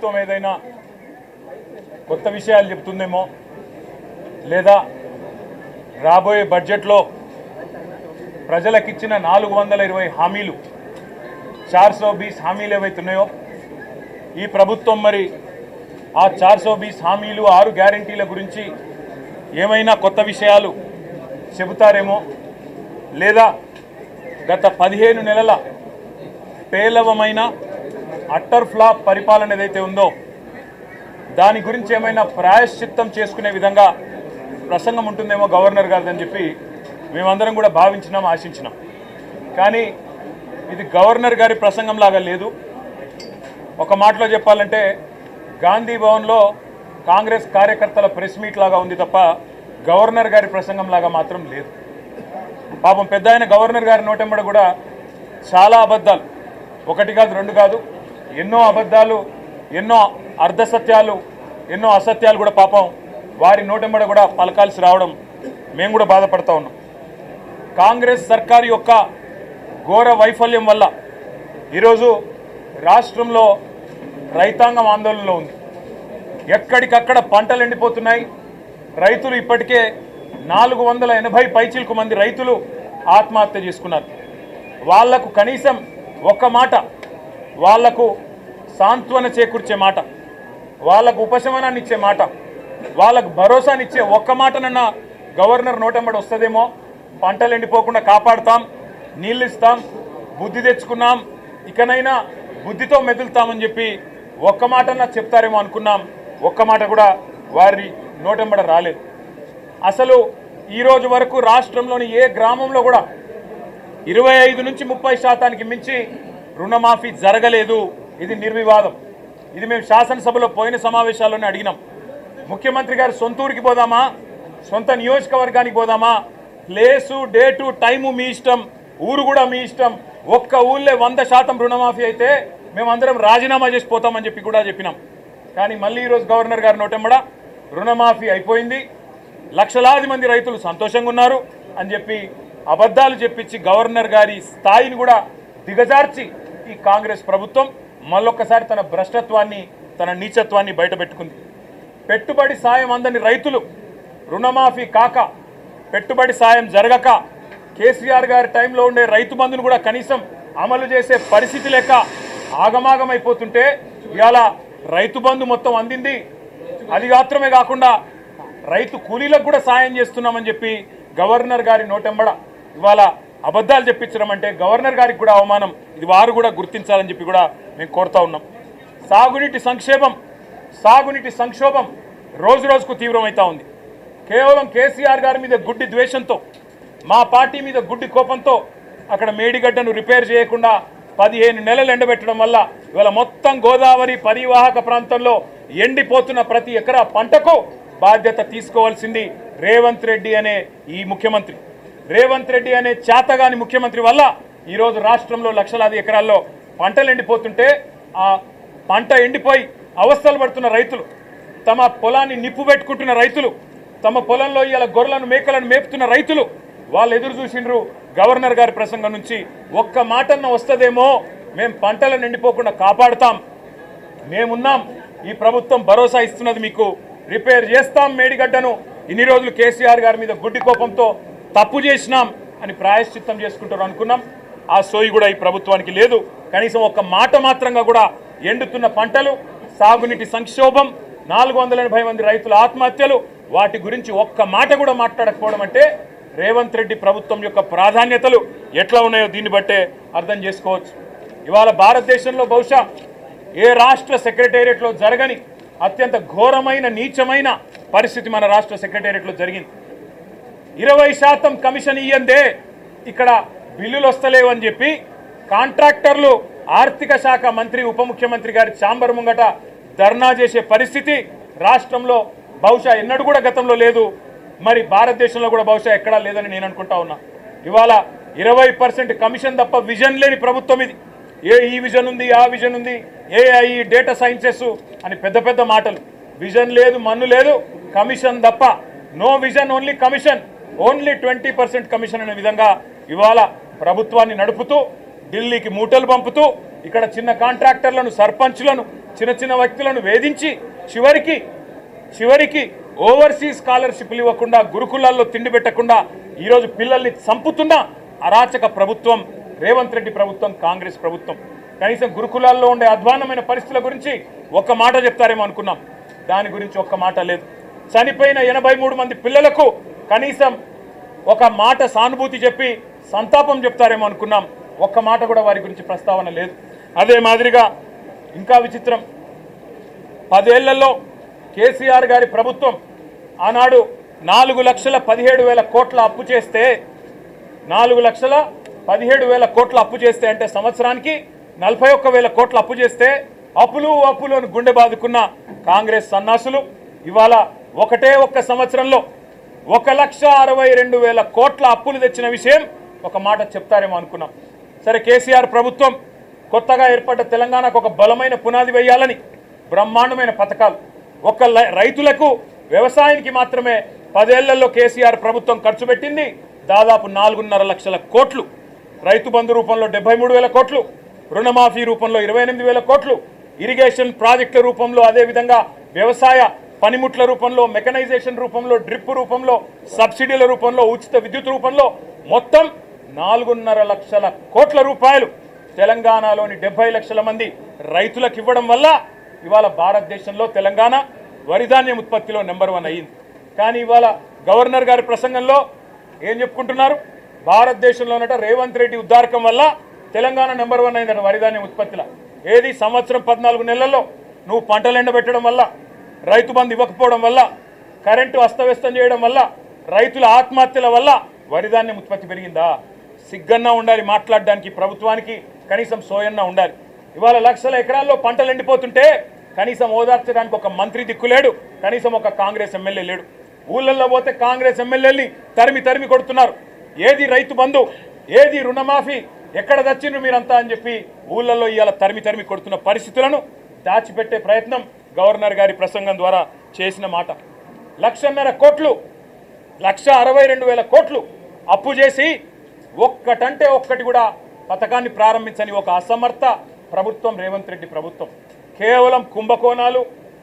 ప్రభుత్వం ఏదైనా కొత్త విషయాలు చెప్తుందేమో లేదా రాబోయే బడ్జెట్లో ప్రజలకు ఇచ్చిన 420 హామీలు 420 హామీలు ఏవైతున్నాయో ఈ ప్రభుత్వం మరి ఆ 420 హామీలు 6 గ్యారెంటీల గురించి ఏమైనా కొత్త విషయాలు చెబుతారేమో లేదా గత 15 నెలల పేలవమైన అట్టర్ ఫ్లాప్ పరిపాలన ఏదైతే ఉందో దాని గురించి ఏమైనా ప్రాయశ్చిత్తం చేసుకునే విధంగా ప్రసంగం ఉంటుందేమో గవర్నర్ గారిదని చెప్పి మేమందరం కూడా భావించినాం, ఆశించినాం. కానీ ఇది గవర్నర్ గారి ప్రసంగం లాగా లేదు. ఒక మాటలో చెప్పాలంటే గాంధీ భవన్లో కాంగ్రెస్ కార్యకర్తల ప్రెస్ మీట్ లాగా ఉంది తప్ప గవర్నర్ గారి ప్రసంగం లాగా మాత్రం లేదు. పాపం పెద్ద ఆయన గవర్నర్ గారి నోటెంబడ కూడా చాలా అబద్ధాలు, ఒకటి కాదు రెండు కాదు, ఎన్నో అబద్ధాలు, ఎన్నో అర్ధసత్యాలు, ఎన్నో అసత్యాలు కూడా పాపం వారి నోటెంబడ కూడా పలకాల్సి రావడం మేము కూడా బాధపడతా ఉన్నాం. కాంగ్రెస్ సర్కారు యొక్క ఘోర వైఫల్యం వల్ల ఈరోజు రాష్ట్రంలో రైతాంగం ఆందోళనలో ఉంది. ఎక్కడికక్కడ పంటలు ఎండిపోతున్నాయి. రైతులు ఇప్పటికే 480 పైచిలకు మంది రైతులు ఆత్మహత్య చేసుకున్నారు. వాళ్లకు కనీసం ఒక్క మాట, వాళ్లకు సాంత్వన చేకూర్చే మాట, వాళ్లకు ఉపశమనాన్ని ఇచ్చే మాట, వాళ్ళకు భరోసానిచ్చే ఒక్క మాటనన్న గవర్నర్ నోటెంబడి వస్తుందేమో. పంటలు ఎండిపోకుండా కాపాడుతాం, నీళ్ళు ఇస్తాం, బుద్ధి తెచ్చుకున్నాం, ఇకనైనా బుద్ధితో మెదులుతామని చెప్పి ఒక్క మాటన్నా చెప్తారేమో అనుకున్నాం. ఒక్క మాట కూడా వారి నోటెంబడ రాలేదు. అసలు ఈరోజు వరకు రాష్ట్రంలోని ఏ గ్రామంలో కూడా 25 నుంచి 30% మించి రుణమాఫీ జరగలేదు. ఇది నిర్వివాదం. ఇది మేము శాసనసభలో పోయిన సమావేశాల్లోనే అడిగినాం. ముఖ్యమంత్రి గారు సొంత ఊరికి పోదామా, సొంత నియోజకవర్గానికి పోదామా, ప్లేసు డేటు టైము మీ ఇష్టం, ఊరు కూడా మీ ఇష్టం. ఒక్క ఊళ్ళే 100% రుణమాఫీ అయితే మేమందరం రాజీనామా చేసిపోతామని చెప్పి కూడా చెప్పినాం. కానీ మళ్ళీ ఈరోజు గవర్నర్ గారి నోటెంబడ రుణమాఫీ అయిపోయింది, లక్షలాది మంది రైతులు సంతోషంగా ఉన్నారు అని చెప్పి అబద్ధాలు చెప్పించి గవర్నర్ గారి స్థాయిని కూడా దిగజార్చి ఈ కాంగ్రెస్ ప్రభుత్వం మళ్ళొక్కసారి తన భ్రష్టత్వాన్ని, తన నీచత్వాన్ని బయటపెట్టుకుంది. పెట్టుబడి సాయం అందని రైతులు రుణమాఫీ కాక, పెట్టుబడి సాయం జరగక, కేసీఆర్ గారి టైంలో ఉండే రైతు బంధును కూడా కనీసం అమలు చేసే పరిస్థితి లేక ఆగమాగమైపోతుంటే ఇవాళ రైతు బంధు మొత్తం అందింది. అది మాత్రమే కాకుండా రైతు కూలీలకు కూడా సాయం చేస్తున్నామని చెప్పి గవర్నర్ గారి నోటెంబడ ఇవాళ అబద్ధాలు చెప్పించడం అంటే గవర్నర్ గారికి కూడా అవమానం. ఇది వారు కూడా గుర్తించాలని చెప్పి కూడా మేము కోరుతా ఉన్నాం. సాగునీటి సంక్షోభం రోజు రోజుకు తీవ్రమవుతా ఉంది. కేవలం కేసీఆర్ గారి మీద గుడ్డి ద్వేషంతో, మా పార్టీ మీద గుడ్డి కోపంతో అక్కడ మేడిగడ్డను రిపేర్ చేయకుండా 15 నెలలు ఎండబెట్టడం వల్ల ఇవాళ మొత్తం గోదావరి పరివాహక ప్రాంతంలో ఎండిపోతున్న ప్రతి ఎకరా పంటకు బాధ్యత తీసుకోవాల్సింది రేవంత్ రెడ్డి అనే ఈ ముఖ్యమంత్రి. రేవంత్ రెడ్డి అనే చేతగాని ముఖ్యమంత్రి వల్ల ఈరోజు రాష్ట్రంలో లక్షలాది ఎకరాల్లో పంటలు ఎండిపోతుంటే, ఆ పంట ఎండిపోయి అవస్థలు పడుతున్న రైతులు, తమ పొలాన్ని నిప్పు పెట్టుకుంటున్న రైతులు, తమ పొలంలో ఇలా గొర్రెలను మేకలను మేపుతున్న రైతులు వాళ్ళు ఎదురు చూసిండ్రు గవర్నర్ గారి ప్రసంగం నుంచి. ఒక్క మాటన్న వస్తుందేమో, మేము పంటలను ఎండిపోకుండా కాపాడుతాం, మేమున్నాం, ఈ ప్రభుత్వం భరోసా ఇస్తున్నది, మీకు రిపేర్ చేస్తాం మేడిగడ్డను, ఇన్ని రోజులు కేసీఆర్ గారి మీద గుడ్డి కోపంతో తప్పు చేసినాం అని ప్రాయశ్చిత్తం చేసుకుంటారు అనుకున్నాం. ఆ సోయి కూడా ఈ ప్రభుత్వానికి లేదు. కనీసం ఒక్క మాట మాత్రంగా కూడా ఎండుతున్న పంటలు, సాగునీటి సంక్షోభం, 480 మంది రైతుల ఆత్మహత్యలు, వాటి గురించి ఒక్క మాట కూడా మాట్లాడకపోవడం అంటే రేవంత్ రెడ్డి ప్రభుత్వం యొక్క ప్రాధాన్యతలు ఎట్లా ఉన్నాయో దీన్ని బట్టే అర్థం చేసుకోవచ్చు. ఇవాళ భారతదేశంలో బహుశా ఏ రాష్ట్ర సెక్రటేరియట్లో జరగని అత్యంత ఘోరమైన నీచమైన పరిస్థితి మన రాష్ట్ర సెక్రటేరియట్లో జరిగింది. 20% కమిషన్ ఇయ్యందే ఇక్కడ బిల్లులు వస్తలేవని చెప్పి కాంట్రాక్టర్లు ఆర్థిక శాఖ మంత్రి, ఉప ముఖ్యమంత్రి గారి ఛాంబర్ ముంగట ధర్నా చేసే పరిస్థితి రాష్ట్రంలో బహుశా ఎన్నడూ కూడా గతంలో లేదు. మరి భారతదేశంలో కూడా బహుశా ఎక్కడా లేదని నేను అనుకుంటా ఉన్నా. ఇవాళ 20% కమిషన్ తప్ప విజన్ లేని ప్రభుత్వం ఇది. ఈ విజన్ ఉంది, ఆ విజన్ ఉంది, ఏఐ, డేటా సైన్సెస్ అని పెద్ద పెద్ద మాటలు. విజన్ లేదు, మన్ను లేదు, కమిషన్ తప్ప. No vision, only commission, only 20% commission అనే విధంగా ఇవాళ ప్రభుత్వాన్ని నడుపుతూ ఢిల్లీకి మూటలు పంపుతూ ఇక్కడ చిన్న కాంట్రాక్టర్లను, సర్పంచ్లను, చిన్న చిన్న వ్యక్తులను వేధించి చివరికి ఓవర్సీస్ స్కాలర్షిప్లు ఇవ్వకుండా గురుకులాల్లో తిండి పెట్టకుండా ఈరోజు పిల్లల్ని చంపుతున్న అరాచక ప్రభుత్వం రేవంత్ రెడ్డి ప్రభుత్వం, కాంగ్రెస్ ప్రభుత్వం. కనీసం గురుకులాల్లో ఉండే అధ్వాన్నమైన పరిస్థితుల గురించి ఒక్క మాట చెప్తారేమో అనుకున్నాం. దాని గురించి ఒక్క మాట లేదు. చనిపోయిన 83 మంది పిల్లలకు కనీసం ఒక మాట సానుభూతి చెప్పి సంతాపం చెప్తారేమో అనుకున్నాం. ఒక్క మాట కూడా వారి గురించి ప్రస్తావన లేదు. అదే మాదిరిగా ఇంకా విచిత్రం, 10 ఏళ్లలో కేసీఆర్ గారి ప్రభుత్వం ఆనాడు 4,17,000 కోట్ల అప్పు చేస్తే 4,17,000 కోట్ల అప్పు చేస్తే అంటే సంవత్సరానికి 41,000 కోట్ల అప్పు చేస్తే అప్పులు అని గుండె బాదుకున్న కాంగ్రెస్ సన్నాసులు ఇవాళ ఒక్క సంవత్సరంలో 1,62,000 కోట్ల అప్పులు తెచ్చిన విషయం ఒక మాట చెప్తారేమో అనుకున్నాం. సరే, కేసీఆర్ ప్రభుత్వం కొత్తగా ఏర్పడ్డ తెలంగాణకు ఒక బలమైన పునాది వేయాలని బ్రహ్మాండమైన పథకాలు, రైతులకు వ్యవసాయానికి మాత్రమే 10 ఏళ్లలో కేసీఆర్ ప్రభుత్వం ఖర్చు పెట్టింది దాదాపు 4.5 లక్షల కోట్లు. రైతు బంధు రూపంలో 73,000 కోట్లు, రుణమాఫీ రూపంలో 28,000 కోట్లు, ఇరిగేషన్ ప్రాజెక్టుల రూపంలో, అదేవిధంగా వ్యవసాయ పనిముట్ల రూపంలో, మెకనైజేషన్ రూపంలో, డ్రిప్ రూపంలో, సబ్సిడీల రూపంలో, ఉచిత విద్యుత్ రూపంలో మొత్తం 4.5 లక్షల కోట్ల రూపాయలు తెలంగాణలోని 70 లక్షల మంది రైతులకు ఇవ్వడం వల్ల ఇవాళ భారతదేశంలో తెలంగాణ వరిధాన్యం ఉత్పత్తిలో నెంబర్ 1 అయ్యింది. కానీ ఇవాళ గవర్నర్ గారి ప్రసంగంలో ఏం చెప్పుకుంటున్నారు? భారతదేశంలోనట రేవంత్ రెడ్డి ఉద్దారకం వల్ల తెలంగాణ నెంబర్ 1 అయిందట వరిధాన్యం ఉత్పత్తిలో. ఏది సంవత్సరం 14 నెలల్లో నువ్వు పంటలు ఎండబెట్టడం వల్ల, రైతు బంధు ఇవ్వకపోవడం వల్ల, కరెంటు అస్తవ్యస్తం చేయడం వల్ల, రైతుల ఆత్మహత్యల వల్ల వరిధాన్యం ఉత్పత్తి పెరిగిందా? సిగ్గన్నా ఉండాలి మాట్లాడడానికి, ప్రభుత్వానికి కనీసం సోయన్నా ఉండాలి. ఇవాళ లక్షల ఎకరాల్లో పంటలు ఎండిపోతుంటే కనీసం ఓదార్చడానికి ఒక మంత్రి దిక్కులేడు, కనీసం ఒక కాంగ్రెస్ ఎమ్మెల్యే లేడు. ఊళ్ళల్లో పోతే కాంగ్రెస్ ఎమ్మెల్యేని తరిమి కొడుతున్నారు. ఏది రైతు బంధు, ఏది రుణమాఫీ, ఎక్కడ తెచ్చిండ్రు మీరంతా అని చెప్పి ఊళ్ళల్లో ఇవాళ తరిమి కొడుతున్న పరిస్థితులను దాచిపెట్టే ప్రయత్నం గవర్నర్ గారి ప్రసంగం ద్వారా చేసిన మాట. 1,50,000 కోట్లు, 1,62,000 కోట్లు అప్పు చేసి ఒక్కటంటే ఒక్కటి కూడా పథకాన్ని ప్రారంభించని ఒక అసమర్థ ప్రభుత్వం రేవంత్ రెడ్డి ప్రభుత్వం. కేవలం కుంభకోణాలు,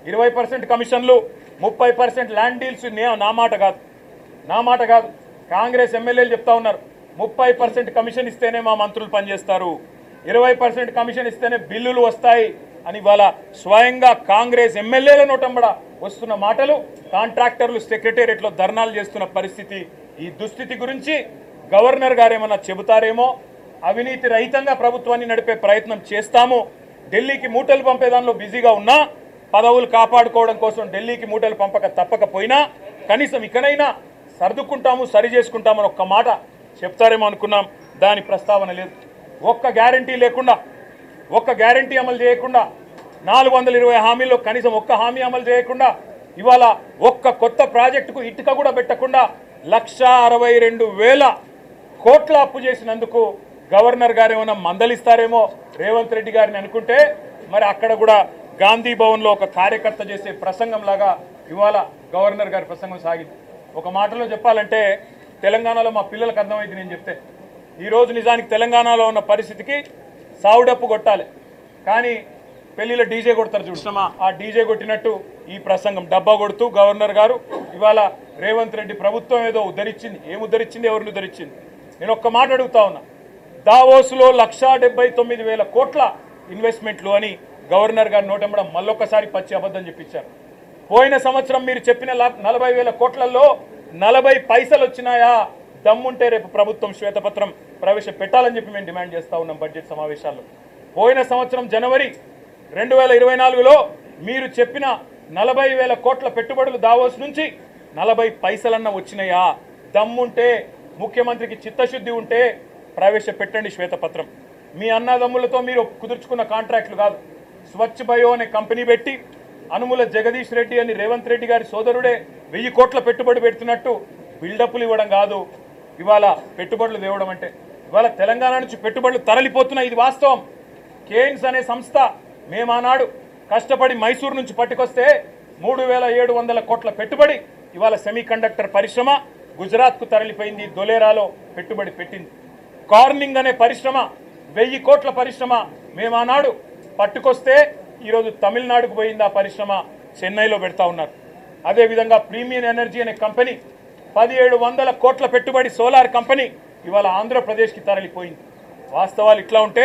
20% కమిషన్లు, 30% ల్యాండ్ డీల్స్. నా మాట కాదు, కాంగ్రెస్ ఎమ్మెల్యేలు చెప్తా ఉన్నారు 30% కమిషన్ ఇస్తేనే మా మంత్రులు పనిచేస్తారు, 20% కమిషన్ ఇస్తేనే బిల్లులు వస్తాయి అని ఇవాళ స్వయంగా కాంగ్రెస్ ఎమ్మెల్యేల నోటంబడ వస్తున్న మాటలు, కాంట్రాక్టర్లు సెక్రటేరియట్లో ధర్నాలు చేస్తున్న పరిస్థితి. ఈ దుస్థితి గురించి గవర్నర్ గారు ఏమన్నా చెబుతారేమో. అవినీతి రహితంగా ప్రభుత్వాన్ని నడిపే ప్రయత్నం చేస్తాము. ఢిల్లీకి మూటలు పంపేదానిలో బిజీగా ఉన్నా, పదవులు కాపాడుకోవడం కోసం ఢిల్లీకి మూటలు తప్పకపోయినా కనీసం ఇకనైనా సర్దుకుంటాము, సరి చేసుకుంటామని ఒక్క మాట చెప్తారేమో అనుకున్నాం. దాని ప్రస్తావన లేదు. ఒక్క గ్యారంటీ లేకుండా, ఒక్క గ్యారంటీ అమలు చేయకుండా, 420 హామీల్లో కనీసం ఒక్క హామీ అమలు చేయకుండా, ఇవాళ ఒక్క కొత్త ప్రాజెక్టుకు ఇటుక కూడా పెట్టకుండా 1,62,000 కోట్ల అప్పు చేసినందుకు గవర్నర్ గారు ఏమైనా మందలిస్తారేమో రేవంత్ రెడ్డి గారిని అనుకుంటే, మరి అక్కడ కూడా గాంధీ భవన్లో ఒక కార్యకర్త చేసే ప్రసంగం లాగా ఇవాళ గవర్నర్ గారి ప్రసంగం సాగింది. ఒక మాటలో చెప్పాలంటే తెలంగాణలో మా పిల్లలకు అర్థమైంది నేను చెప్తే. ఈరోజు నిజానికి తెలంగాణలో ఉన్న పరిస్థితికి సావుడప్పు కొట్టాలి, కానీ పెళ్లిలో డీజే కొడతారు చూసినామా, ఆ డీజే కొట్టినట్టు ఈ ప్రసంగం డబ్బా కొడుతూ గవర్నర్ గారు ఇవాళ రేవంత్ రెడ్డి ప్రభుత్వం ఏదో ఉద్ధరించింది. ఏం ఉద్ధరించింది, ఎవరిని ఉద్ధరించింది? నేను ఒక్క మాట అడుగుతా ఉన్నా. దావోస్లో 1,79,000 కోట్ల ఇన్వెస్ట్మెంట్లు అని గవర్నర్ గారి నోటంబడ మళ్ళొక్కసారి పచ్చి అబద్ధం చెప్పించారు. పోయిన సంవత్సరం మీరు చెప్పిన 40,000 కోట్లలో 40 పైసలు వచ్చినాయా? దమ్ముంటే రేపు ప్రభుత్వం శ్వేతపత్రం ప్రవేశపెట్టాలని చెప్పి మేము డిమాండ్ చేస్తూ ఉన్నాం బడ్జెట్ సమావేశాల్లో. పోయిన సంవత్సరం జనవరి 2024లో మీరు చెప్పిన 40,000 కోట్ల పెట్టుబడులు దావోస్ నుంచి 40 పైసలన్న వచ్చినాయా? దమ్ముంటే, ముఖ్యమంత్రికి చిత్తశుద్ధి ఉంటే ప్రవేశపెట్టండి శ్వేతపత్రం. మీ అన్నదమ్ములతో మీరు కుదుర్చుకున్న కాంట్రాక్టులు కాదు. స్వచ్ఛ బయో అనే కంపెనీ పెట్టి అనుముల జగదీష్ రెడ్డి అని రేవంత్ రెడ్డి గారి సోదరుడే 1000 కోట్ల పెట్టుబడి పెడుతున్నట్టు బిల్డప్లు ఇవ్వడం కాదు ఇవాళ పెట్టుబడులు తేవడం అంటే. ఇవాళ తెలంగాణ నుంచి పెట్టుబడులు తరలిపోతున్నాయి, ఇది వాస్తవం. కేయిన్స్ అనే సంస్థ మేమానాడు కష్టపడి మైసూరు నుంచి పట్టుకొస్తే 3,700 కోట్ల పెట్టుబడి ఇవాళ సెమీ కండక్టర్ పరిశ్రమ గుజరాత్కు తరలిపోయింది, దొలేరాలో పెట్టుబడి పెట్టింది. కార్నింగ్ అనే పరిశ్రమ 1000 కోట్ల పరిశ్రమ మేమానాడు పట్టుకొస్తే ఈరోజు తమిళనాడుకు పోయింది ఆ పరిశ్రమ, చెన్నైలో పెడతా ఉన్నారు. అదేవిధంగా ప్రీమియం ఎనర్జీ అనే కంపెనీ 1700 కోట్ల పెట్టుబడి సోలార్ కంపెనీ ఇవాళ ఆంధ్రప్రదేశ్కి తరలిపోయింది. వాస్తవాలు ఇట్లా ఉంటే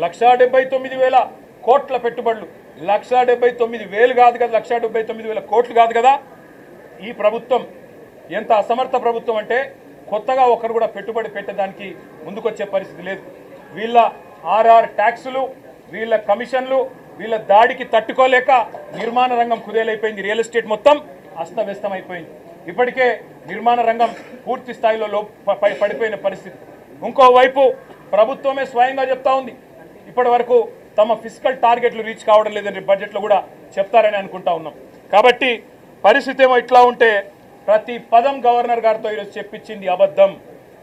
1,79,000 కోట్ల పెట్టుబడులు, 1,79,000 కాదు కదా, 1,79,000 కోట్లు కాదు కదా. ఈ ప్రభుత్వం ఎంత అసమర్థ ప్రభుత్వం అంటే కొత్తగా ఒకరు కూడా పెట్టుబడి పెట్టడానికి ముందుకొచ్చే పరిస్థితి లేదు. వీళ్ళ ఆర్ఆర్ ట్యాక్సులు, వీళ్ళ కమిషన్లు, వీళ్ళ దాడికి తట్టుకోలేక నిర్మాణ రంగం కుదేలైపోయింది. రియల్ ఎస్టేట్ మొత్తం అస్తవ్యస్తం అయిపోయింది. ఇప్పటికే నిర్మాణ రంగం పూర్తి స్థాయిలో పడిపోయిన పరిస్థితి. ఇంకోవైపు ప్రభుత్వమే స్వయంగా చెప్తా ఉంది ఇప్పటి వరకు తమ ఫిస్కల్ టార్గెట్లు రీచ్ కావడం లేదని బడ్జెట్లో కూడా చెప్తారని అనుకుంటా ఉన్నాం. కాబట్టి పరిస్థితి ఏమో ఇట్లా ఉంటే ప్రతి పదం గవర్నర్ గారితో ఈరోజు చెప్పించింది అబద్ధం,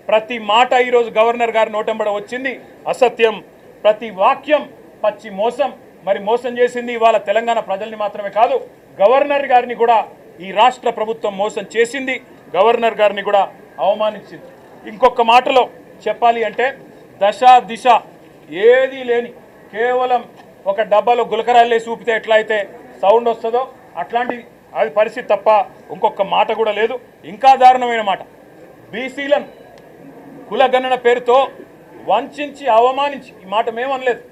ప్రతి మాట ఈరోజు గవర్నర్ గారి నోటెంబడ వచ్చింది అసత్యం, ప్రతి వాక్యం పచ్చి మోసం. మరి మోసం చేసింది ఇవాళ తెలంగాణ ప్రజల్ని మాత్రమే కాదు, గవర్నర్ గారిని కూడా ఈ రాష్ట్ర ప్రభుత్వం మోసం చేసింది, గవర్నర్ గారిని కూడా అవమానించింది. ఇంకొక మాటలో చెప్పాలి అంటే దశ దిశ ఏదీ లేని కేవలం ఒక డబ్బాలో గులకరాళ్ళే చూపితే ఎట్లా అయితే సౌండ్ వస్తుందో అట్లాంటి అది పరిస్థితి తప్ప ఇంకొక మాట కూడా లేదు. ఇంకా దారుణమైన మాట, బీసీలను కులగణన పేరుతో వంచి అవమానించి, ఈ మాట మేమనలేదు,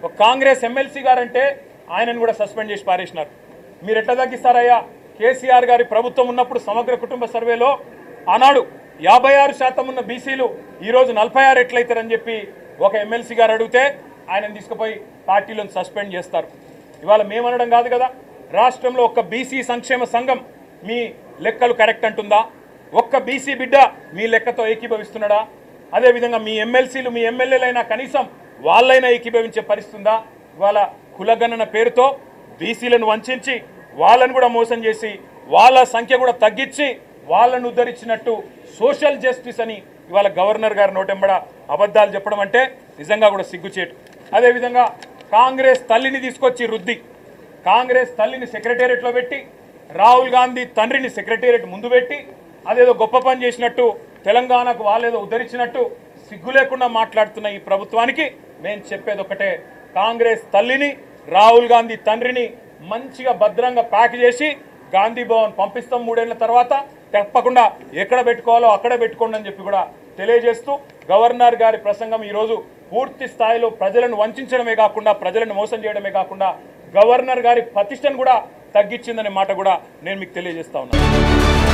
ఒక కాంగ్రెస్ ఎమ్మెల్సీ గారంటే ఆయనను కూడా సస్పెండ్ చేసి పారేసినారు. మీరు ఎట్లా తగ్గిస్తారయ్యా? కేసీఆర్ గారి ప్రభుత్వం ఉన్నప్పుడు సమగ్ర కుటుంబ సర్వేలో ఆనాడు 56% ఉన్న బీసీలు ఈరోజు 46 ఎట్లయితారని చెప్పి ఒక ఎమ్మెల్సీ గారు అడిగితే ఆయనను తీసుకుపోయి పార్టీలను సస్పెండ్ చేస్తారు. ఇవాళ మేమనడం కాదు కదా, రాష్ట్రంలో ఒక్క బీసీ సంక్షేమ సంఘం మీ లెక్కలు కరెక్ట్ అంటుందా? ఒక్క బీసీ బిడ్డ మీ లెక్కతో ఏకీభవిస్తున్నాడా? అదేవిధంగా మీ ఎమ్మెల్సీలు మీ ఎమ్మెల్యేలైనా కనీసం వాళ్ళైనా ఏకీభవించే పరిస్థితి ఉందా? ఇవాళ కులగణన పేరుతో బీసీలను వంచి వాళ్ళను కూడా మోసం చేసి వాళ్ళ సంఖ్య కూడా తగ్గించి వాళ్ళను ఉద్ధరించినట్టు సోషల్ జస్టిస్ అని ఇవాళ గవర్నర్ గారు నోటెంబడ అబద్ధాలు చెప్పడం అంటే నిజంగా కూడా సిగ్గుచేటు. అదేవిధంగా కాంగ్రెస్ తల్లిని తీసుకొచ్చి రుద్ది, కాంగ్రెస్ తల్లిని సెక్రటేరియట్లో పెట్టి, రాహుల్ గాంధీ తండ్రిని సెక్రటేరియట్ ముందు పెట్టి అదేదో గొప్ప పని చేసినట్టు, తెలంగాణకు వాళ్ళేదో ఉద్ధరించినట్టు సిగ్గు లేకుండా మాట్లాడుతున్న ఈ ప్రభుత్వానికి మేము చెప్పేది ఒకటే, కాంగ్రెస్ తల్లిని రాహుల్ గాంధీ తండ్రిని మంచిగా భద్రంగా ప్యాక్ చేసి గాంధీ భవన్ పంపిస్తాం 3 ఏళ్ల తర్వాత, తప్పకుండా ఎక్కడ పెట్టుకోవాలో అక్కడ పెట్టుకోండి అని చెప్పి కూడా తెలియజేస్తూ, గవర్నర్ గారి ప్రసంగం ఈరోజు పూర్తి స్థాయిలో ప్రజలను వంచడమే కాకుండా, ప్రజలను మోసం చేయడమే కాకుండా గవర్నర్ గారి ప్రతిష్టను కూడా తగ్గించిందనే మాట కూడా నేను మీకు తెలియజేస్తా ఉన్నాను.